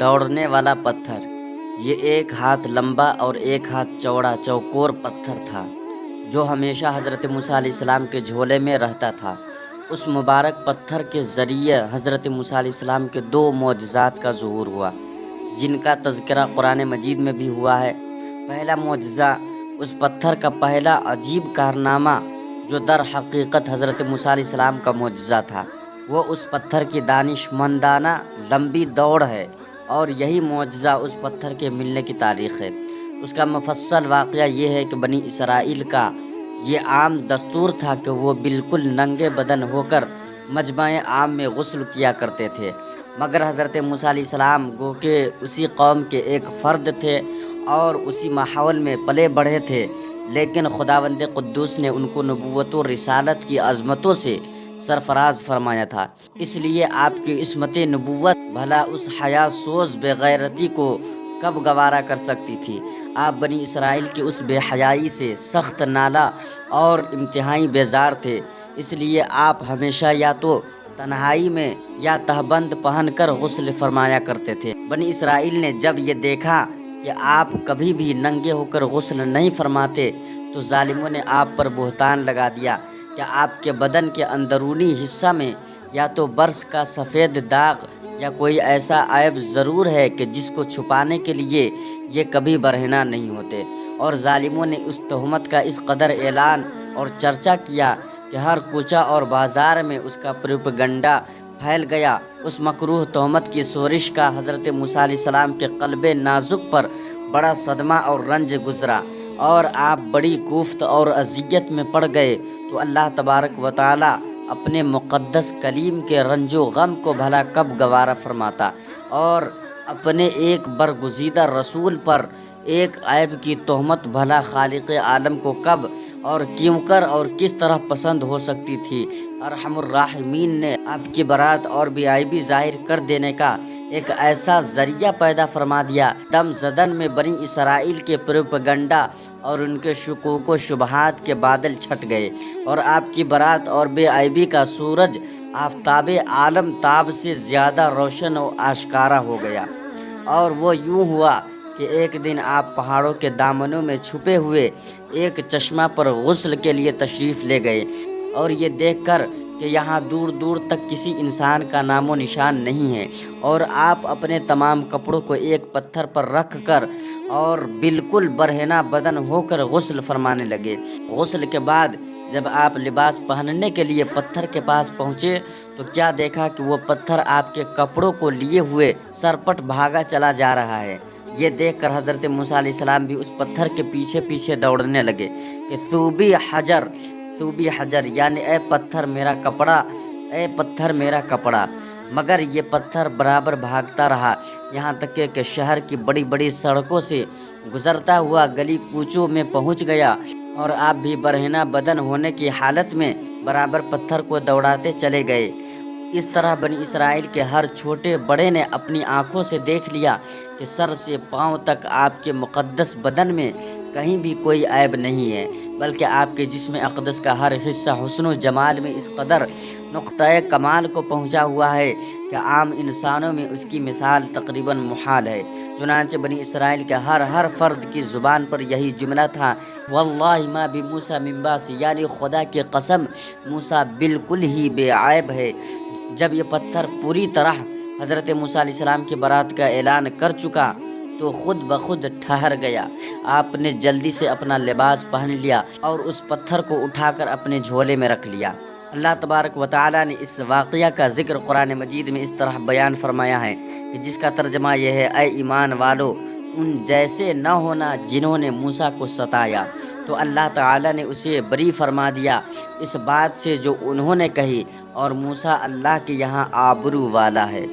دوڑنے والا پتھر۔ یہ ایک ہاتھ لمبا اور ایک ہاتھ چوڑا چوکور پتھر تھا جو ہمیشہ حضرت موسیٰ علیہ السلام کے جھولے میں رہتا تھا۔ اس مبارک پتھر کے ذریعے حضرت موسیٰ علیہ السلام کے دو معجزات کا ظہور ہوا جن کا تذکرہ قرآن مجید میں بھی ہوا ہے۔ پہلا معجزہ اس پتھر کا پہلا عجیب کارنامہ جو در حقیقت حضرت موسیٰ علیہ السلام کا معجزہ تھا، وہ اس پتھر کی دانش مندانہ لمبی دوڑ ہے، اور یہی معجزہ اس پتھر کے ملنے کی تاریخ ہے۔ اس کا مفصل واقعہ یہ ہے کہ بنی اسرائیل کا یہ عام دستور تھا کہ وہ بالکل ننگے بدن ہو کر مجمع عام میں غسل کیا کرتے تھے، مگر حضرت موسیٰ علیہ السلام گو کہ اسی قوم کے ایک فرد تھے اور اسی ماحول میں پلے بڑھے تھے، لیکن خداوند قدوس نے ان کو نبوت و رسالت کی عظمتوں سے سرفراز فرمایا تھا، اس لیے آپ کی عصمت نبوت بھلا اس حیا سوز بے غیرتی کو کب گوارا کر سکتی تھی۔ آپ بنی اسرائیل کی اس بے حیائی سے سخت نالا اور انتہائی بیزار تھے، اس لیے آپ ہمیشہ یا تو تنہائی میں یا تہبند پہن کر غسل فرمایا کرتے تھے۔ بنی اسرائیل نے جب یہ دیکھا کہ آپ کبھی بھی ننگے ہو کر غسل نہیں فرماتے تو ظالموں نے آپ پر بہتان لگا دیا کہ آپ کے بدن کے اندرونی حصہ میں یا تو برس کا سفید داغ یا کوئی ایسا عیب ضرور ہے کہ جس کو چھپانے کے لیے یہ کبھی برہنہ نہیں ہوتے، اور ظالموں نے اس تہمت کا اس قدر اعلان اور چرچا کیا کہ ہر کوچہ اور بازار میں اس کا پروپیگنڈا پھیل گیا۔ اس مکروہ تہمت کی شورش کا حضرت موسیٰ علیہ السلام کے قلب نازک پر بڑا صدمہ اور رنج گزرا، اور آپ بڑی کوفت اور اذیت میں پڑ گئے تو اللہ تبارک و تعالی اپنے مقدس کلیم کے رنج و غم کو بھلا کب گوارا فرماتا، اور اپنے ایک برگزیدہ رسول پر ایک عیب کی تہمت بھلا خالق عالم کو کب اور کیوں کر اور کس طرح پسند ہو سکتی تھی۔ ارحم الراحمین نے آپ کی برات اور بے عیبی ظاہر کر دینے کا ایک ایسا ذریعہ پیدا فرما دیا، دم زدن میں بنی اسرائیل کے پروپیگنڈا اور ان کے شکوک و شبہات کے بادل چھٹ گئے، اور آپ کی برات اور بے عیبی کا سورج آفتاب عالم تاب سے زیادہ روشن و آشکارا ہو گیا۔ اور وہ یوں ہوا کہ ایک دن آپ پہاڑوں کے دامنوں میں چھپے ہوئے ایک چشمہ پر غسل کے لیے تشریف لے گئے، اور یہ دیکھ کر کہ یہاں دور دور تک کسی انسان کا نام و نشان نہیں ہے، اور آپ اپنے تمام کپڑوں کو ایک پتھر پر رکھ کر اور بالکل برہنہ بدن ہو کر غسل فرمانے لگے۔ غسل کے بعد جب آپ لباس پہننے کے لیے پتھر کے پاس پہنچے تو کیا دیکھا کہ وہ پتھر آپ کے کپڑوں کو لیے ہوئے سرپٹ بھاگا چلا جا رہا ہے۔ یہ دیکھ کر حضرت موسیٰ علیہ السلام بھی اس پتھر کے پیچھے پیچھے دوڑنے لگے کہ ثوبی حجر، ثوبی حجر یعنی اے پتھر میرا کپڑا، اے پتھر میرا کپڑا۔ مگر یہ پتھر برابر بھاگتا رہا، یہاں تک کہ شہر کی بڑی بڑی سڑکوں سے گزرتا ہوا گلی کوچوں میں پہنچ گیا، اور آپ بھی برہنہ بدن ہونے کی حالت میں برابر پتھر کو دوڑاتے چلے گئے۔ اس طرح بنی اسرائیل کے ہر چھوٹے بڑے نے اپنی آنکھوں سے دیکھ لیا کہ سر سے پاؤں تک آپ کے مقدس بدن میں کہیں بھی کوئی عیب نہیں ہے، بلکہ آپ کے جسم اقدس کا ہر حصہ حسن و جمال میں اس قدر نقطۂ کمال کو پہنچا ہوا ہے کہ عام انسانوں میں اس کی مثال تقریباً محال ہے۔ چنانچہ بنی اسرائیل کے ہر فرد کی زبان پر یہی جملہ تھا، واللہ ما بموسیٰ من باس، یعنی خدا کی قسم موسیٰ بالکل ہی بے عیب ہے۔ جب یہ پتھر پوری طرح حضرت موسیٰ علیہ السلام کی برات کا اعلان کر چکا تو خود بخود ٹھہر گیا۔ آپ نے جلدی سے اپنا لباس پہن لیا اور اس پتھر کو اٹھا کر اپنے جھولے میں رکھ لیا۔ اللہ تبارک و تعالیٰ نے اس واقعہ کا ذکر قرآن مجید میں اس طرح بیان فرمایا ہے کہ جس کا ترجمہ یہ ہے، اے ایمان والو، ان جیسے نہ ہونا جنہوں نے موسیٰ کو ستایا، تو اللہ تعالیٰ نے اسے بری فرما دیا اس بات سے جو انہوں نے کہی، اور موسیٰ اللہ کے یہاں آبرو والا ہے۔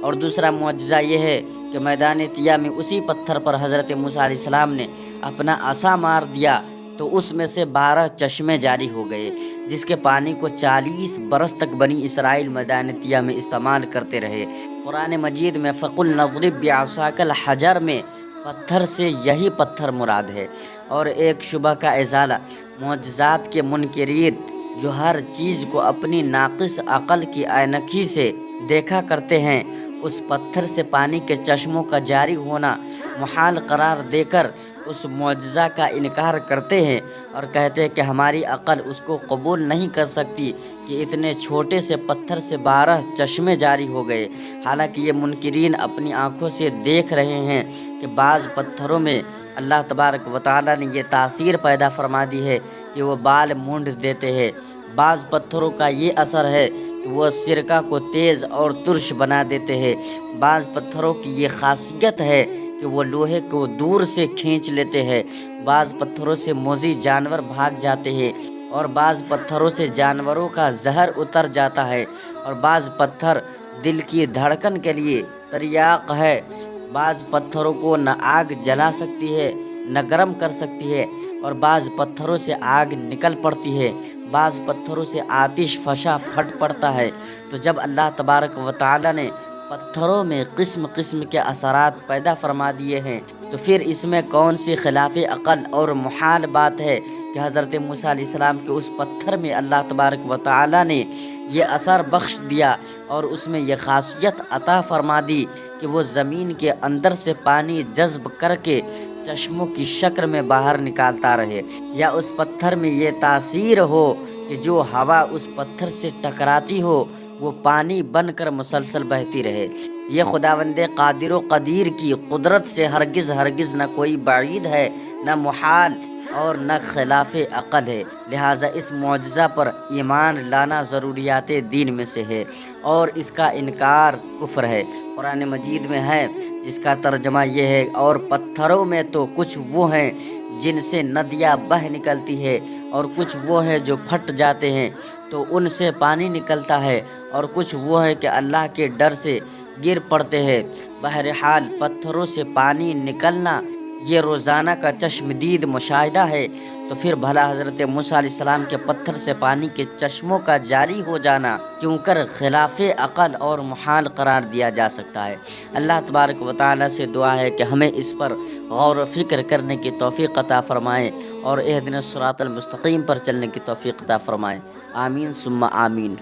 اور دوسرا معجزہ یہ ہے کہ میدان طیہ میں اسی پتھر پر حضرت موسیٰ علیہ السلام نے اپنا عصا مار دیا تو اس میں سے 12 چشمے جاری ہو گئے، جس کے پانی کو 40 برس تک بنی اسرائیل میدان طیہ میں استعمال کرتے رہے۔ قرآن مجید میں فَقُلْ نَضْرِبْ بِعَصَاكَ الْحَجَرَ میں پتھر سے یہی پتھر مراد ہے۔ اور ایک شبہ کا ازالہ، معجزات کے منکرین جو ہر چیز کو اپنی ناقص عقل کی عینکی سے دیکھا کرتے ہیں، اس پتھر سے پانی کے چشموں کا جاری ہونا محال قرار دے کر اس معجزہ کا انکار کرتے ہیں اور کہتے ہیں کہ ہماری عقل اس کو قبول نہیں کر سکتی کہ اتنے چھوٹے سے پتھر سے 12 چشمے جاری ہو گئے۔ حالانکہ یہ منکرین اپنی آنکھوں سے دیکھ رہے ہیں کہ بعض پتھروں میں اللہ تبارک و تعالیٰ نے یہ تاثیر پیدا فرما دی ہے کہ وہ بال مونڈ دیتے ہیں۔ بعض پتھروں کا یہ اثر ہے کہ وہ سرکہ کو تیز اور ترش بنا دیتے ہیں۔ بعض پتھروں کی یہ خاصیت ہے کہ وہ لوہے کو دور سے کھینچ لیتے ہیں۔ بعض پتھروں سے موذی جانور بھاگ جاتے ہیں اور بعض پتھروں سے جانوروں کا زہر اتر جاتا ہے، اور بعض پتھر دل کی دھڑکن کے لیے تریاق ہے۔ بعض پتھروں کو نہ آگ جلا سکتی ہے نہ گرم کر سکتی ہے، اور بعض پتھروں سے آگ نکل پڑتی ہے، بعض پتھروں سے آتش فشاں پھٹ پڑتا ہے۔ تو جب اللہ تبارک و تعالیٰ نے پتھروں میں قسم قسم کے اثرات پیدا فرما دیے ہیں، تو پھر اس میں کون سی خلاف عقل اور محال بات ہے کہ حضرت موسیٰ علیہ السلام کے اس پتھر میں اللہ تبارک و تعالیٰ نے یہ اثر بخش دیا اور اس میں یہ خاصیت عطا فرما دی کہ وہ زمین کے اندر سے پانی جذب کر کے چشموں کی شکل میں باہر نکالتا رہے، یا اس پتھر میں یہ تاثیر ہو کہ جو ہوا اس پتھر سے ٹکراتی ہو وہ پانی بن کر مسلسل بہتی رہے۔ یہ خداوند قادر و قدیر کی قدرت سے ہرگز نہ کوئی بعید ہے، نہ محال اور نہ خلاف عقل ہے۔ لہٰذا اس معجزہ پر ایمان لانا ضروریات دین میں سے ہے اور اس کا انکار کفر ہے۔ قرآن مجید میں ہے جس کا ترجمہ یہ ہے، اور پتھروں میں تو کچھ وہ ہیں جن سے ندیاں بہہ نکلتی ہے، اور کچھ وہ ہیں جو پھٹ جاتے ہیں تو ان سے پانی نکلتا ہے، اور کچھ وہ ہے کہ اللہ کے ڈر سے گر پڑتے ہیں۔ بہرحال پتھروں سے پانی نکلنا یہ روزانہ کا چشمدید مشاہدہ ہے، تو پھر بھلا حضرت موسیٰ علیہ السلام کے پتھر سے پانی کے چشموں کا جاری ہو جانا کیوں کر خلاف عقل اور محال قرار دیا جا سکتا ہے۔ اللہ تبارک و تعالیٰ سے دعا ہے کہ ہمیں اس پر غور و فکر کرنے کی توفیق عطا فرمائے اور اہدنا الصراط المستقیم پر چلنے کی توفیق عطا فرمائے۔ آمین ثم آمین۔